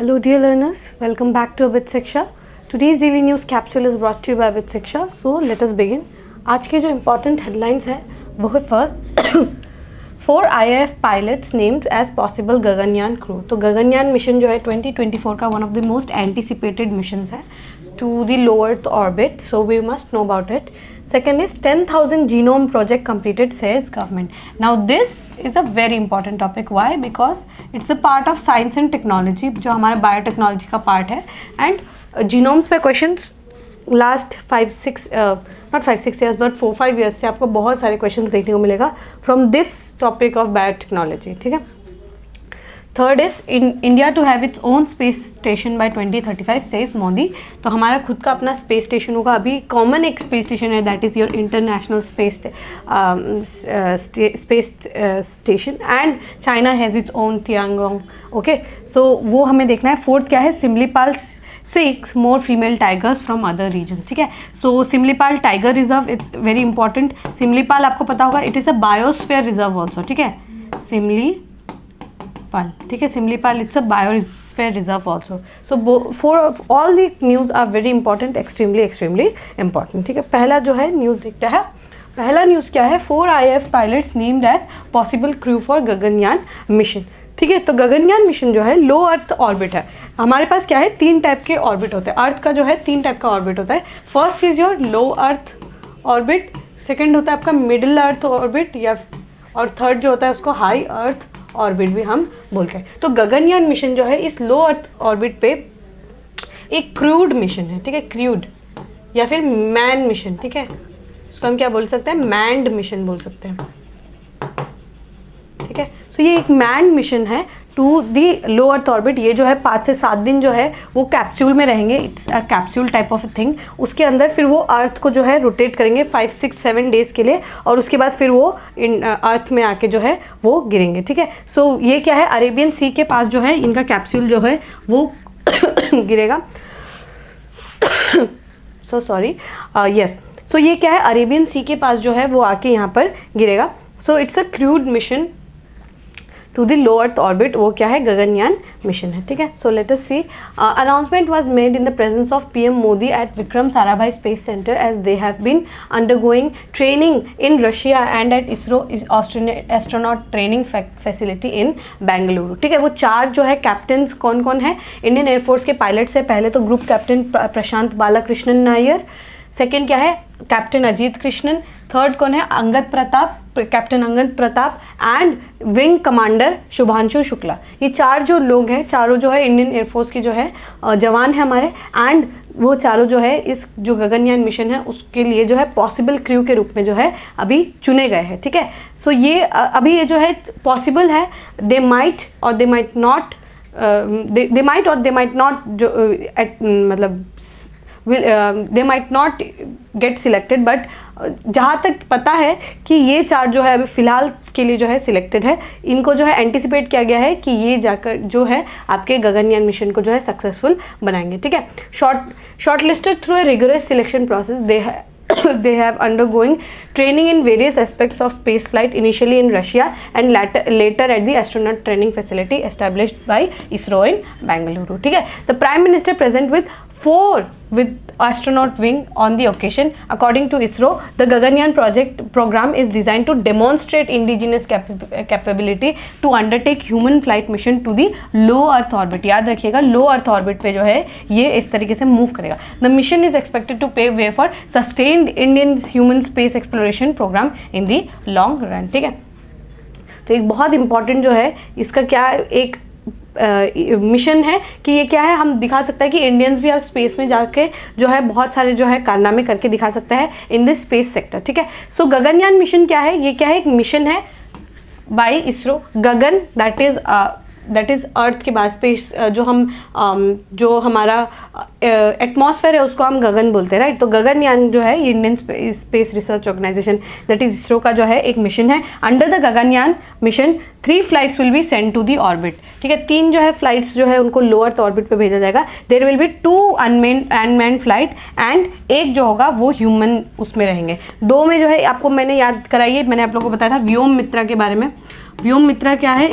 Hello dear learners, welcome back to Abid Shiksha. Today's daily news capsule is brought to you by Abid Shiksha. So let us begin. आज के जो important headlines है वो है first 4 IIF pilots named as possible Gaganyaan crew. तो Gaganyaan mission जो है 2024 का one of the most anticipated missions है to the low Earth orbit. So we must know about it. Second is 10,000 genome project completed, says government. Now this is a very important topic. Why? Because it's a part of science and technology, जो हमारे biotechnology का part है. And genomes पे questions last 5-6 not 5-6 years but 4-5 years से आपको बहुत सारे questions देखने को मिलेगा from this topic of biotechnology. ठीक है. Third is India to have its own space station by 2035, says Modi. तो हमारा खुद का अपना स्पेस स्टेशन होगा. अभी कॉमन एक स्पेस स्टेशन है, that is your international space station, and China has its own Tiangong. Okay, so वो हमें देखना है. फोर्थ क्या है? Similipal seeks more female tigers from other regions. ठीक है. So Simlipal tiger reserve, it's very important. Simlipal आपको पता होगा it is a biosphere reserve also. ठीक है, सिमलीपाल. ठीक है, Simlipal it's a biosphere reserve also. So four of all the news are very important, extremely important. ठीक है, पहला जो है न्यूज़ देखते हैं. पहला न्यूज़ क्या है? 4 IIF pilots named as possible crew for Gaganyaan mission. ठीक है, तो गगनयान मिशन जो है लो अर्थ ऑर्बिट है. हमारे पास क्या है? 3 टाइप के ऑर्बिट होते हैं. अर्थ का जो है 3 टाइप का ऑर्बिट होता है. First is your low earth orbit, second होता है आपका मिडिल अर्थ ऑर्बिट, या और थर्ड जो होता है उसको हाई अर्थ ऑर्बिट भी हम बोलते हैं. तो गगनयान मिशन जो है इस लो अर्थ ऑर्बिट पे एक क्रूड मिशन है. ठीक है, क्रूड या फिर मैन मिशन. ठीक है, इसको हम क्या बोल सकते हैं? मैन्ड मिशन बोल सकते हैं. ठीक है, सो ये एक मैन्ड मिशन है to the low earth orbit. ये जो है 5 से 7 दिन जो है वो कैप्सूल में रहेंगे. It's a capsule type of thing. उसके अंदर फिर वो अर्थ को जो है रोटेट करेंगे 5-6-7 डेज़ के लिए, और उसके बाद फिर वो अर्थ में आके जो है वो गिरेंगे. ठीक है, सो ये क्या है? अरेबियन सी के पास जो है इनका कैप्सूल जो है वो गिरेगा. So sorry, yes. सो ये क्या है? अरेबियन सी के पास जो है वो आके यहाँ पर गिरेगा. So it's a crewed mission to the low earth orbit. वो क्या है? गगनयान मिशन है. ठीक है, so let us see. Announcement was made in the presence of PM Modi at Vikram Sarabhai space centre as they have been undergoing training in Russia and at ISRO astronaut training facility in Bengaluru. ठीक है, वो 4 जो है कैप्टन्स कौन कौन है? इंडियन एयरफोर्स के pilot से पहले तो ग्रुप कैप्टन प्रशांत बालाकृष्णन नायर, सेकेंड क्या है? कैप्टन अजीत कृष्णन, थर्ड कौन है? Angad Pratap, captain Angad Pratap, and wing commander Shubhanshu Shukla. ये 4 जो लोग हैं, चारों जो है इंडियन एयरफोर्स के जो है जवान हैं हमारे, एंड वो चारों जो है इस जो गगनयान मिशन है उसके लिए जो है पॉसिबल क्रू के रूप में जो है अभी चुने गए हैं. ठीक है, सो ये अभी ये जो है पॉसिबल है. दे माइट और they might not, they might और दे माइट नॉट जो मतलब they might not get selected, but जहाँ तक पता है कि ये 4 जो है अभी फ़िलहाल के लिए जो है सिलेक्टेड है. इनको जो है एंटिसिपेट किया गया है कि ये जाकर जो है आपके गगनयान मिशन को जो है सक्सेसफुल बनाएंगे. ठीक है, short listed through a rigorous selection process. They have undergoing training in various aspects of space flight, initially in Russia and later at the astronaut training facility established by ISRO in Bengaluru. ठीक है, the Prime Minister present with 4 with astronaut wing on the occasion. According to ISRO, the Gaganyaan program is designed to demonstrate indigenous capability to undertake human flight mission to the low Earth orbit. याद रखिएगा, low Earth orbit पे जो है ये इस तरीके से move करेगा. The mission is expected to pave way for sustained Indian human space exploration program in the long run. ठीक है, तो एक बहुत इंपॉर्टेंट जो है इसका क्या एक मिशन है कि ये क्या है? हम दिखा सकते हैं कि इंडियंस भी अब स्पेस में जाके जो है बहुत सारे जो है कारनामे करके दिखा सकता है इन दिस स्पेस सेक्टर. ठीक है, सो गगनयान मिशन क्या है? ये क्या है? एक मिशन है बाय इसरो. गगन दैट इज़ अर्थ के बाद स्पेस, जो हम जो हमारा एटमॉस्फेयर है उसको हम गगन बोलते हैं, राइट. तो गगनयान जो है Indian space research organisation that is ISRO का जो है एक मिशन है. Under the Gaganyaan mission 3 flights will be send to the orbit. ठीक है, 3 जो है फ्लाइट्स जो है उनको लो अर्थ ऑर्बिट पे भेजा जाएगा. There will be 2 unmanned flight and एक जो होगा वो ह्यूमन उसमें रहेंगे. 2 में जो है आपको मैंने याद कराई है, मैंने आप लोगों को बताया था व्योम मित्रा के बारे में. व्योम मित्रा क्या है?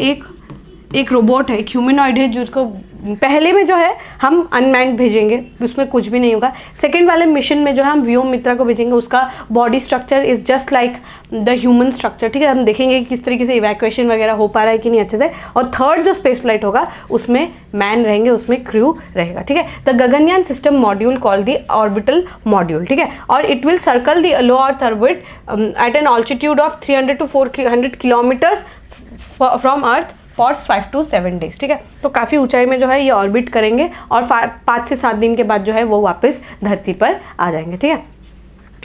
एक रोबोट है, एक ह्यूमनॉइड है जिसको पहले में जो है हम अनमैन्ड भेजेंगे, उसमें कुछ भी नहीं होगा। सेकेंड वाले मिशन में जो है हम व्योम मित्रा को भेजेंगे, उसका body structure is just like the human structure, ठीक है। हम देखेंगे कि किस तरीके से इवैक्यूएशन वगैरह हो पा रहा है कि नहीं अच्छे से। और थर्ड जो स्पेस फ्लाइट होगा उसमें मैन रहेंगे, उसमें क्रू रहेगा, ठीक है। The Gaganyaan system module called the orbital module, ठीक है। और it will circle the low earth orbit at an altitude of 300 to 400 kilometres from earth for 5 to 7 days, ठीक है। तो काफ़ी ऊंचाई में जो है ये ऑर्बिट करेंगे और 5 से 7 दिन के बाद जो है वो वापस धरती पर आ जाएंगे, ठीक है।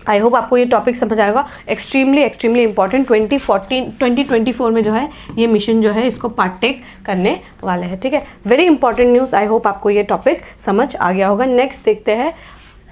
आई होप आपको ये टॉपिक समझ आएगा। एक्सट्रीमली इंपॉर्टेंट 2024 में जो है ये मिशन जो है इसको पार्टेक करने वाले हैं, ठीक है। Very important news. I hope आपको ये टॉपिक समझ आ गया होगा। नेक्स्ट देखते हैं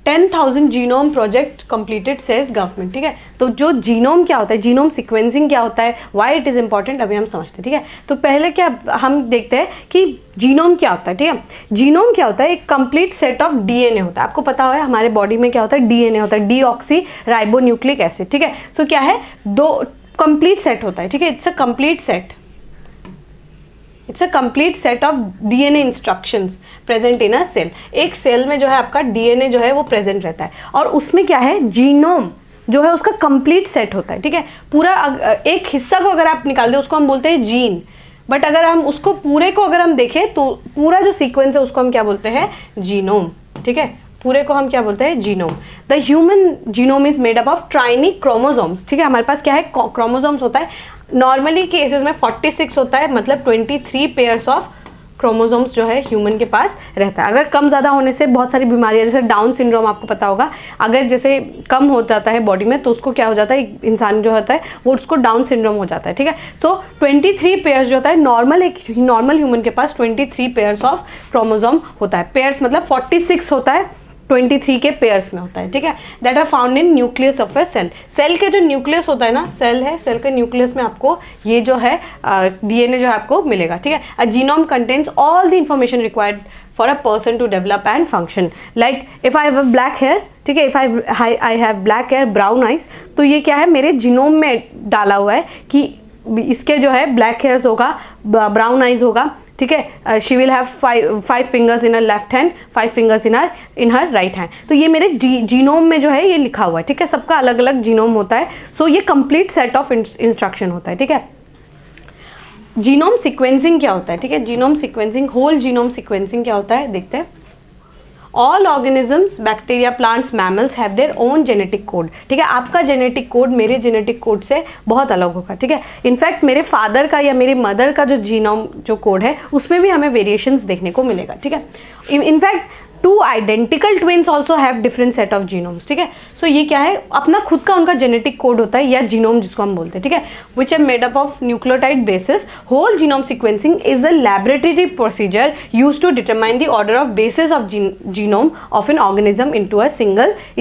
10,000 genome project completed says government, ठीक है। तो जो जीनोम क्या होता है, जीनोम सीक्वेंसिंग क्या होता है, व्हाई इट इज़ इंपॉर्टेंट, अभी हम समझते हैं, ठीक है। तो पहले क्या हम देखते हैं कि जीनोम क्या होता है, ठीक है। जीनोम क्या होता है, एक कंप्लीट सेट ऑफ डीएनए होता है। आपको पता है हमारे बॉडी में क्या होता है, डीएनए होता है, डीऑक्सी राइबोन्यूक्लिक एसिड, ठीक है। सो क्या है, 2 कंप्लीट सेट होता है, ठीक है। It's a complete set, it's a complete set of DNA instructions present in a cell. एक सेल में जो है आपका डीएनए जो है वो प्रेजेंट रहता है और उसमें क्या है, जीनोम जो है उसका कंप्लीट सेट होता है, ठीक है। पूरा एक हिस्सा को अगर आप निकाल दें उसको हम बोलते हैं जीन, बट अगर हम उसको पूरे को अगर हम देखें तो पूरा जो सीक्वेंस है उसको हम क्या बोलते हैं, जीनोम, ठीक है। पूरे को हम क्या बोलते हैं, genome. The human genome is made up of ट्राइनिक क्रोमोसोम्स, ठीक है। हमारे पास क्या है, क्रोमोसोम्स होता है। नॉर्मली केसेस में 46 होता है, मतलब 23 पेयर्स ऑफ क्रोमोसोम्स जो है ह्यूमन के पास रहता है। अगर कम ज़्यादा होने से बहुत सारी बीमारियां, जैसे डाउन सिंड्रोम आपको पता होगा, अगर जैसे कम हो जाता है बॉडी में तो उसको क्या हो जाता है, इंसान जो होता है वो उसको डाउन सिंड्रोम हो जाता है, ठीक है। तो 23 पेयर्स जो होता है, एक नॉर्मल ह्यूमन के पास 23 पेयर्स ऑफ क्रोमोसोम होता है। पेयर्स मतलब 46 होता है, 23 के पेयर्स में होता है, ठीक है। That are found in nucleus of a cell. Cell के जो न्यूक्लियस होता है ना, सेल है, सेल के न्यूक्लियस में आपको ये जो है डीएनए जो है आपको मिलेगा, ठीक है। A genome contains all the information required for a person to develop and function. Like if I have a black hair, ठीक है, if I have black hair, brown eyes, तो ये क्या है, मेरे जीनोम में डाला हुआ है कि इसके जो है ब्लैक हेयर्स होगा, ब्राउन आइज होगा, ठीक है। She will have 5 fingers in her left hand, 5 fingers in her right hand. तो ये मेरे जीनोम में जो है ये लिखा हुआ है, ठीक है। सबका अलग अलग जीनोम होता है। सो ये कंप्लीट सेट ऑफ इंस्ट्रक्शन होता है, ठीक है। जीनोम सीक्वेंसिंग क्या होता है, ठीक है। Genome sequencing, whole genome sequencing क्या होता है देखते हैं। All organisms, bacteria, plants, mammals have their own genetic code, ठीक है। आपका जेनेटिक कोड मेरे जेनेटिक कोड से बहुत अलग होगा, ठीक है। इनफैक्ट मेरे फादर का या मेरी मदर का जो जीनोम जो कोड है उसमें भी हमें वेरिएशंस देखने को मिलेगा, ठीक है। In fact 2 identical twins also have different set of genomes, ठीक है। सो ये क्या है, अपना खुद का उनका जेनेटिक कोड होता है या जीनोम जिसको हम बोलते हैं, ठीक है। Which are made up of nucleotide bases. Whole genome sequencing is a laboratory procedure use to determine the order of bases of genome of an organism in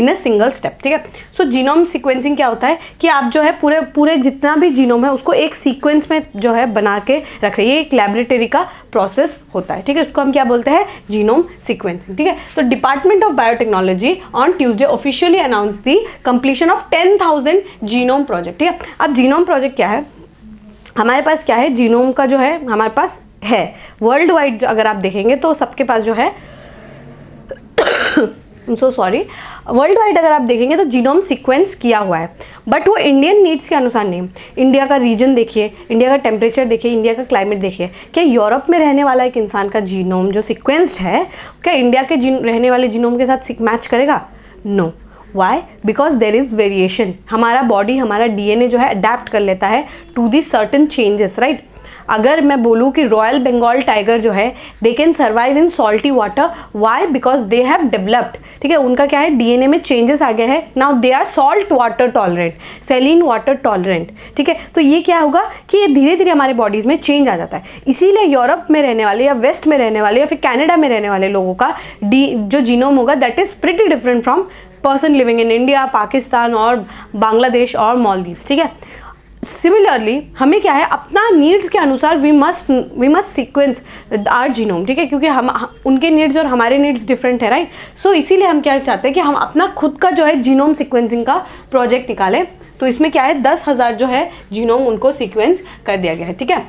a single step, ठीक है। सो genome sequencing क्या होता है कि आप जो है पूरे जितना भी जीनोम है उसको एक सीक्वेंस में जो है बना के रख रहे हैं। ये एक लैबोरेटरी का प्रोसेस होता है, ठीक है। उसको हम क्या बोलते हैं, जीनोम सीक्वेंसिंग, ठीक है। तो department of biotechnology on Tuesday officially announce the completion of 10,000 genome project, ठीक है। अब जीनोम प्रोजेक्ट क्या है, हमारे पास क्या है, जीनोम का जो है हमारे पास है वर्ल्ड वाइड अगर आप देखेंगे तो सबके पास जो है सो सॉरी, वर्ल्ड वाइड अगर आप देखेंगे तो जीनोम सीक्वेंस किया हुआ है, बट वो इंडियन नीड्स के अनुसार नहीं। इंडिया का रीजन देखिए, इंडिया का टेम्परेचर देखिए, इंडिया का क्लाइमेट देखिए। क्या यूरोप में रहने वाला एक इंसान का जीनोम जो सीक्वेंस्ड है क्या इंडिया के रहने वाले जीनोम के साथ मैच करेगा? No. Why? Because there is variation. हमारा बॉडी, हमारा डीएनए जो है अडेप्ट कर लेता है to the certain changes, right. अगर मैं बोलूँ कि रॉयल बंगाल टाइगर जो है they can survive in salty water, why? Because they have developed, ठीक है। उनका क्या है, डीएनए में चेंजेस आ गए हैं, now they are salt water tolerant, saline water tolerant, ठीक है। तो ये क्या होगा कि ये धीरे धीरे हमारे बॉडीज़ में चेंज आ जाता है। इसीलिए यूरोप में रहने वाले या वेस्ट में रहने वाले या फिर कनाडा में रहने वाले लोगों का जो जीनोम होगा that is pretty different from person living in India, Pakistan और बांग्लादेश और मालदीव्स, ठीक है। सिमिलरली हमें क्या है, अपना नीड्स के अनुसार we must sequence our genome, ठीक है, क्योंकि हम उनके नीड्स और हमारे नीड्स डिफरेंट है, राइट। सो इसीलिए हम क्या चाहते हैं कि हम अपना खुद का जो है जीनोम सीक्वेंसिंग का प्रोजेक्ट निकालें। तो इसमें क्या है, 10,000 जो है जीनोम उनको सीक्वेंस कर दिया गया है, ठीक है।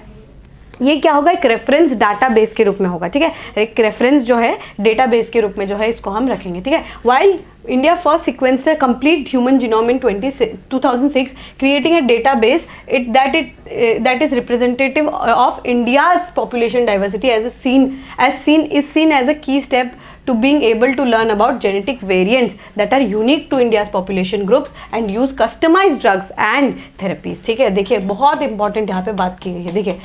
ये क्या होगा, एक रेफरेंस डाटाबेस के रूप में होगा, ठीक है, एक रेफरेंस जो है डेटाबेस के रूप में जो है इसको हम रखेंगे, ठीक है। While India first sequenced a complete human genome in 2006 creating a database that is representative of India's population diversity as seen as a key step to being able to learn about genetic variants that are unique to India's population groups and use customized drugs and therapies, ठीक है। देखिए बहुत important यहाँ पे बात की गई है। देखिए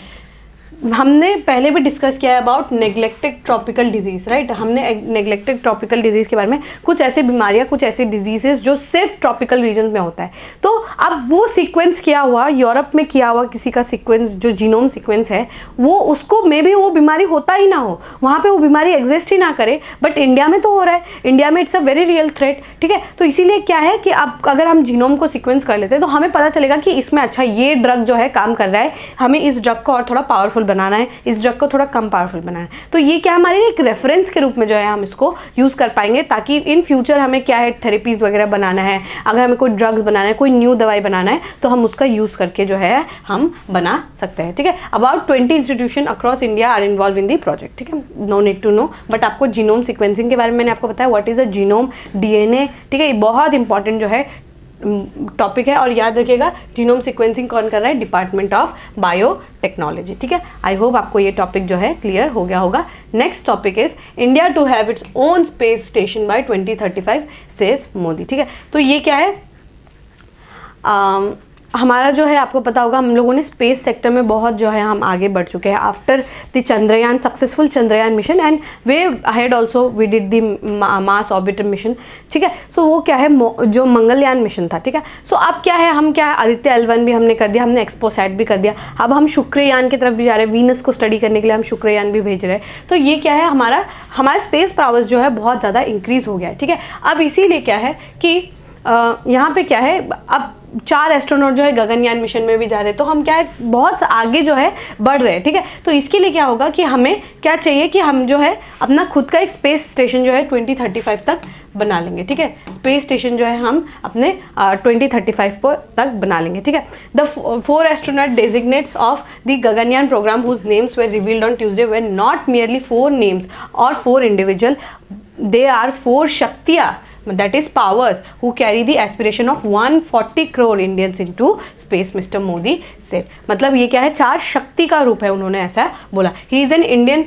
हमने पहले भी डिस्कस किया है about neglected tropical disease, right. हमने नेग्लेक्टेड ट्रॉपिकल डिजीज़ के बारे में, कुछ ऐसी बीमारियां, कुछ ऐसी डिजीजेस जो सिर्फ ट्रॉपिकल रीजन में होता है। तो अब वो सीक्वेंस किया हुआ, यूरोप में किया हुआ किसी का सीक्वेंस जो जीनोम सीक्वेंस है, वो उसको मे बी वो बीमारी होता ही ना हो, वहाँ पे वो बीमारी एग्जिस्ट ही ना करे, बट इंडिया में तो हो रहा है, इंडिया में it's a very real threat, ठीक है। तो इसीलिए क्या है कि अब अगर हम जीनोम को सीक्वेंस कर लेते हैं तो हमें पता चलेगा कि इसमें अच्छा ये ड्रग जो है काम कर रहा है, हमें इस ड्रग को और थोड़ा पावरफुल बनाना है, इस ड्रग को थोड़ा कम पावरफुल बनाना है। तो ये क्या हमारे एक रेफरेंस के रूप में जो है हम इसको यूज़ कर पाएंगे, ताकि इन फ्यूचर हमें क्या है थेरेपीज़ वगैरह बनाना है, अगर हमें कोई ड्रग्स बनाना है, कोई न्यू दवाई बनाना है, तो हम उसका यूज़ करके जो है हम बना सकते हैं, ठीक है। About 20 institution across India are involve in the project, ठीक है। No need to know, but आपको जीनोम सिक्वेंसिंग के बारे में मैंने आपको बताया, what is a genome, DNA, ठीक है। ये बहुत इंपॉर्टेंट जो है टॉपिक है, और याद रखिएगा जीनोम सीक्वेंसिंग कौन कर रहा है, डिपार्टमेंट ऑफ बायोटेक्नोलॉजी, ठीक है। आई होप आपको ये टॉपिक जो है क्लियर हो गया होगा। Next topic is India to have its own space station by 2035 says Modi, ठीक है। तो ये क्या है, हमारा जो है आपको पता होगा हम लोगों ने स्पेस सेक्टर में बहुत जो है हम आगे बढ़ चुके हैं after the Chandrayaan, successful Chandrayaan mission, and way ahead also we did the Mars orbiter mission, ठीक है। सो वो क्या है, जो मंगलयान मिशन था, ठीक है। सो अब क्या है, हम क्या है, आदित्य L1 भी हमने कर दिया, हमने एक्सपोसैट भी कर दिया, अब हम शुक्रयान की तरफ भी जा रहे हैं, वीनस को स्टडी करने के लिए हम शुक्रयान भी भेज रहे हैं। तो ये क्या है, हमारा स्पेस पावर्स जो है बहुत ज़्यादा इंक्रीज़ हो गया है, ठीक है। अब इसीलिए क्या है कि यहाँ पे क्या है, अब 4 एस्ट्रोनॉट जो है गगनयान मिशन में भी जा रहे हैं, तो हम क्या है बहुत आगे जो है बढ़ रहे हैं, ठीक है। तो इसके लिए क्या होगा कि हमें क्या चाहिए कि हम जो है अपना खुद का एक स्पेस स्टेशन जो है 2035 तक बना लेंगे, ठीक है। स्पेस स्टेशन जो है हम अपने 2035 तक बना लेंगे, ठीक है। The 4 astronaut designates of the Gaganyaan programme whose names were revealed on Tuesday were not merely 4 names और 4 इंडिविजुअल, दे आर 4 शक्तियाँ, that is powers who carry the aspiration of 140 crore Indians into space, Mr. Modi said। मतलब ये क्या है, 4 शक्ति का रूप है, उन्होंने ऐसा बोला। He is an Indian,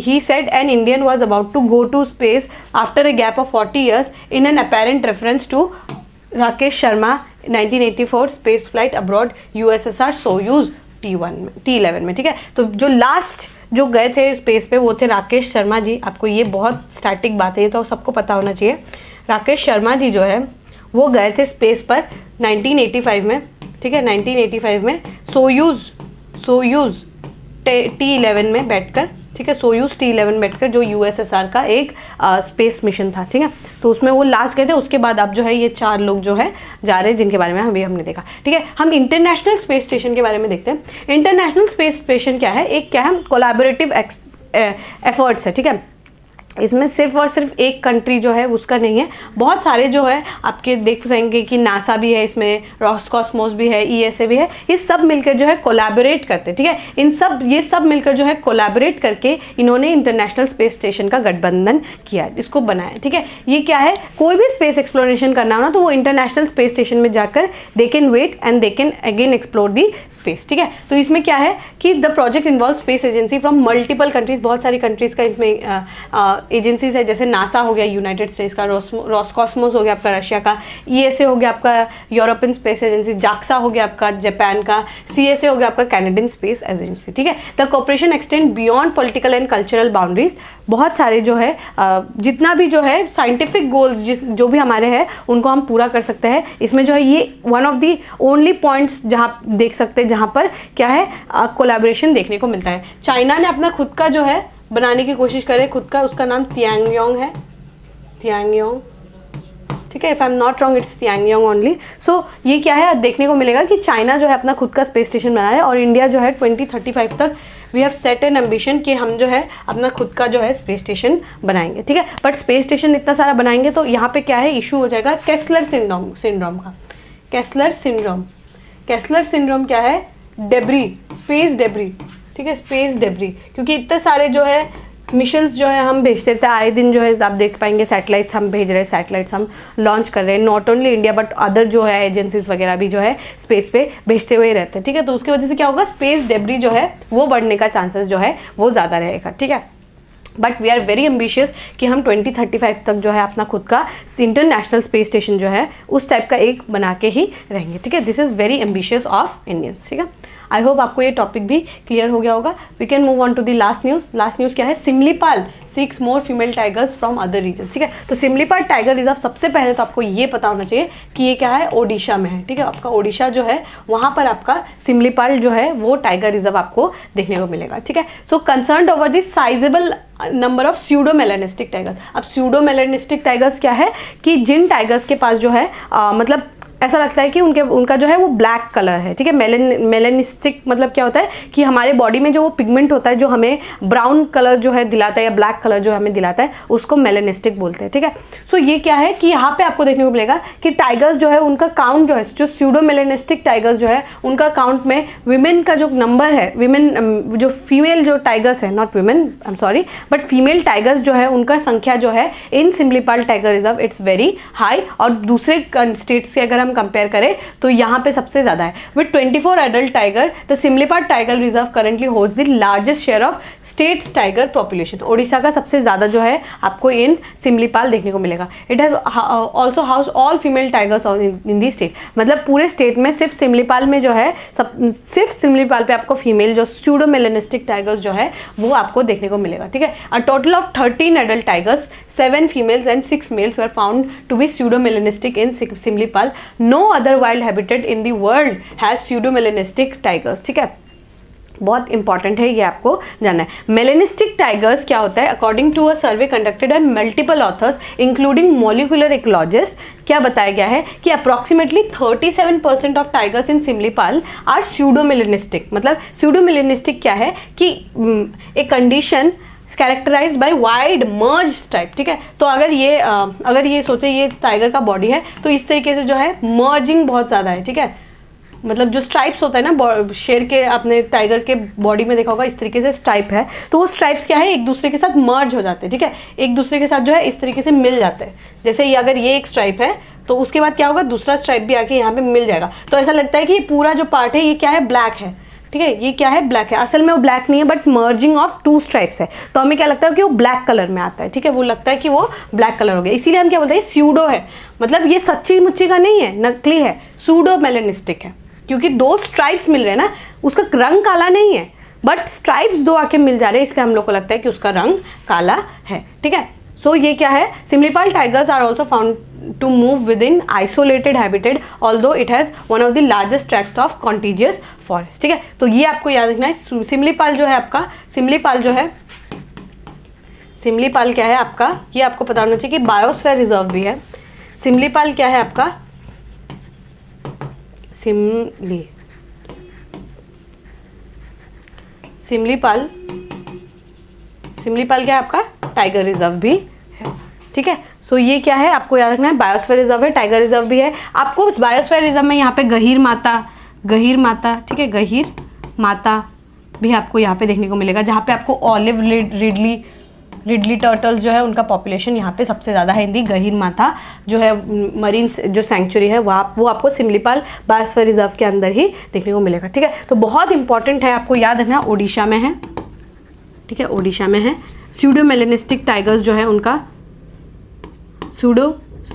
he said an Indian was about to go to space after a gap of 40 years in an apparent reference to Rakesh Sharma 1984 space flight abroad USSR Soyuz T11 में, ठीक है। तो जो last जो गए थे space पे वो थे राकेश शर्मा जी। आपको ये बहुत स्टैटिक बात है, ये तो सबको पता होना चाहिए। राकेश शर्मा जी जो है वो गए थे स्पेस पर 1985 में, ठीक है, 1985 में सोयूज़ T11 में बैठकर, ठीक है, सोयूज़ T11 बैठकर, जो USSR का एक स्पेस मिशन था, ठीक है। तो उसमें वो लास्ट गए थे, उसके बाद अब जो है ये 4 लोग जो है जा रहे हैं, जिनके बारे में हमने देखा, ठीक है। हम इंटरनेशनल स्पेस स्टेशन के बारे में देखते हैं। इंटरनेशनल स्पेस स्टेशन क्या है, एक क्या है कोलैबोरेटिव एफर्ट्स है, ठीक है। इसमें सिर्फ और सिर्फ एक कंट्री जो है उसका नहीं है, बहुत सारे जो है आपके देख सकेंगे कि नासा भी है इसमें, रॉसकॉस्मोस भी है, ESA भी है, ये सब मिलकर जो है कोलैबोरेट करते हैं, ठीक है। ये सब मिलकर जो है कोलैबोरेट करके इन्होंने इंटरनेशनल स्पेस स्टेशन का गठबंधन किया, इसको बनाया, ठीक है। ये क्या है, कोई भी स्पेस एक्सप्लोरेशन करना हो ना तो वो इंटरनेशनल स्पेस स्टेशन में जाकर they can wait and they can again explore the space, ठीक है। तो इसमें क्या है कि the project involve space agency from multiple countries, बहुत सारी कंट्रीज का इसमें एजेंसीज है, जैसे नासा हो गया यूनाइटेड स्टेट्स का, रॉसकॉस्मोस हो गया आपका रशिया का, ESA हो गया आपका यूरोपियन स्पेस एजेंसी, जाक्सा हो गया आपका जापान का, CSA हो गया आपका कैनेडियन स्पेस एजेंसी, ठीक है। The cooperation extend beyond political and cultural boundaries, बहुत सारे जो है जितना भी जो है साइंटिफिक गोल्स जो भी हमारे हैं उनको हम पूरा कर सकते हैं। इसमें जो है ये one of the only points जहाँ देख सकते हैं जहाँ पर क्या है कोलैबोरेशन देखने को मिलता है। चाइना ने अपना खुद का जो है बनाने की कोशिश करे, खुद का, उसका नाम तियांगयोंग है, तियांगयोंग, ठीक है। If I am not wrong it's Tiangong only. So ये क्या है देखने को मिलेगा कि चाइना जो है अपना खुद का स्पेस स्टेशन बना रहा है, और इंडिया जो है 2035 तक we have set an ambition कि हम जो है अपना खुद का जो है स्पेस स्टेशन बनाएंगे, ठीक है। बट स्पेस स्टेशन इतना सारा बनाएंगे तो यहाँ पे क्या है इशू हो जाएगा केस्लर सिंड्रोम का। केस्लर सिंड्रोम क्या है, डेब्री, स्पेस डेब्री, ठीक है, स्पेस डेब्री, क्योंकि इतने सारे जो है मिशंस जो है हम भेजते थे आए दिन, जो है आप देख पाएंगे सैटेलाइट्स हम भेज रहे हैं, सैटेलाइट्स हम लॉन्च कर रहे हैं, not only India but other जो है एजेंसीज वगैरह भी जो है स्पेस पे भेजते हुए रहते हैं, ठीक है। तो उसकी वजह से क्या होगा, स्पेस डेब्री जो है वो बढ़ने का चांसेस जो है वो ज़्यादा रहेगा, ठीक है। But we are very ambitious कि हम 2035 तक जो है अपना खुद का इंटरनेशनल स्पेस स्टेशन जो है उस टाइप का एक बना के ही रहेंगे, ठीक है। This is very ambitious of Indians, ठीक है। आई होप आपको ये टॉपिक भी क्लियर हो गया होगा। We can move on to the last news. Last news क्या है, Similipal seeks more female tigers from other region, ठीक है। तो सिमलीपाल टाइगर रिजर्व सबसे पहले तो आपको ये पता होना चाहिए कि ये क्या है, ओडिशा में है, ठीक है। आपका ओडिशा जो है वहाँ पर आपका सिमलीपाल जो है वो टाइगर रिजर्व आपको देखने को मिलेगा, ठीक है। So concerned over the sizable number of pseudo melanistic tigers. अब स्यूडो मेलानिस्टिक टाइगर्स क्या है कि जिन टाइगर्स के पास जो है मतलब ऐसा लगता है कि उनका जो है वो ब्लैक कलर है, ठीक है। मेलानिस्टिक मतलब क्या होता है कि हमारे बॉडी में जो वो पिगमेंट होता है जो हमें ब्राउन कलर जो है दिलाता है या ब्लैक कलर जो हमें दिलाता है उसको मेलानिस्टिक बोलते हैं, ठीक है। सो ये क्या है कि यहाँ पे आपको देखने को मिलेगा कि टाइगर्स जो है उनका काउंट जो है, जो स्यूडो मेलानिस्टिक टाइगर्स जो है उनका काउंट में विमेन का जो नंबर है, विमेन जो फीमेल जो टाइगर्स है, not women, I am sorry, but female tigers जो है उनका संख्या जो है in Simlipal tiger reserve it's very high. और दूसरे स्टेट्स से अगर हम कंपेयर करें तो यहाँ पे सबसे ज़्यादा है। With 24 adult tiger the Similipal tiger reserve currently holds the largest share of states tiger population. Odisha का सबसे ज़्यादा जो है आपको इन सिमलीपाल देखने को मिलेगा। It has also house all female tigers in the state, मतलब पूरे स्टेट में सिर्फ सिमलीपाल में जो है सिर्फ सिमलीपाल पे आपको फीमेल जो स्यूडो मेलानिस्टिक टाइगर्स जो है वो आपको देखने को मिलेगा, ठीक है। A total of 13 adult tigers, 7 females and 6 males were found to be pseudomelanistic in Similipal. No other wild habitat in the world has pseudomelanistic tigers, ठीक है। बहुत इंपॉर्टेंट है ये आपको जानना है। मेलानिस्टिक टाइगर्स क्या होता है, according to a survey conducted by multiple authors including molecular ecologist, क्या बताया गया है कि approximately 37% of tigers in Similipal are pseudomelanistic. मतलब स्यूडोमेलानिस्टिक क्या है कि एक condition characterized by wide merge stripe, ठीक है। तो अगर ये सोचे ये टाइगर का बॉडी है तो इस तरीके से जो है मर्जिंग बहुत ज़्यादा है, ठीक है। मतलब जो स्ट्राइप्स होता है ना शेर के, आपने टाइगर के बॉडी में देखा होगा इस तरीके से स्ट्राइप है, तो वो स्ट्राइप्स क्या है एक दूसरे के साथ मर्ज हो जाते हैं, ठीक है। एक दूसरे के साथ जो है इस तरीके से मिल जाते हैं। जैसे अगर ये एक स्ट्राइप है तो उसके बाद क्या होगा, दूसरा स्ट्राइप भी आके यहाँ पे मिल जाएगा। तो ऐसा लगता है कि ये पूरा जो पार्ट है ये क्या है, ब्लैक है, ठीक है। ये क्या है, ब्लैक है। असल में वो ब्लैक नहीं है बट मर्जिंग ऑफ 2 स्ट्राइप्स है, तो हमें क्या लगता है कि वो ब्लैक कलर में आता है, ठीक है। वो लगता है कि वो ब्लैक कलर हो गया, इसीलिए हम क्या बोलते हैं स्यूडो है। मतलब ये सच्ची मुच्ची का नहीं है, नकली है, सूडो मेलानिस्टिक है, क्योंकि 2 स्ट्राइप्स मिल रहे हैं ना, उसका रंग काला नहीं है बट स्ट्राइप्स 2 आके मिल जा रहे हैं, इसलिए हम लोग को लगता है कि उसका रंग काला है, ठीक है। सो ये क्या है, Similipal tigers are also found to move within isolated habitat although it has one of the largest tract of contiguous forest, ठीक है। तो ये आपको याद रखना है। सिमलीपाल जो है आपका, सिमलीपाल क्या है आपका, ये आपको पता होना चाहिए कि बायोस्फीयर रिजर्व भी है। सिमलीपाल क्या है आपका, सिमलीपाल क्या है आपका, टाइगर रिजर्व भी है, ठीक है। सो ये क्या है आपको याद रखना है, बायोस्फीयर रिजर्व है, टाइगर रिजर्व भी है। आपको बायोस्फीयर रिजर्व में यहाँ पे गहीर माता, ठीक है, गहीर माता भी आपको यहाँ पे देखने को मिलेगा, जहाँ पे आपको ऑलिव रिडली टर्टल्स जो है उनका पॉपुलेशन यहाँ पे सबसे ज़्यादा है। हिंदी गहीर माता जो है मरीन जो सेंचुरी है वो आपको सिमलीपाल बायोस्फीयर रिजर्व के अंदर ही देखने को मिलेगा, ठीक है। तो बहुत इंपॉर्टेंट है, आपको याद रखना, ओडिशा में है, ठीक है, ओडिशा में है। स्यूडोमेलानिस्टिक टाइगर्स जो है उनका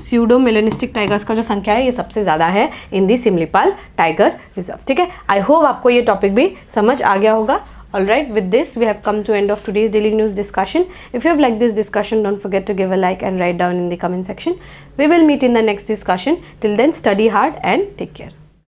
स्यूडोमेलानिस्टिक टाइगर्स का जो संख्या है ये सबसे ज़्यादा है इन दी सिमलीपाल टाइगर रिजर्व, ठीक है। आई होप आपको ये टॉपिक भी समझ आ गया होगा। All right, with this we have come to end of today's daily news discussion. If you have liked this discussion, don't forget to give a like and write down in the comment section. We will meet in the next discussion. Till then, study hard and take care.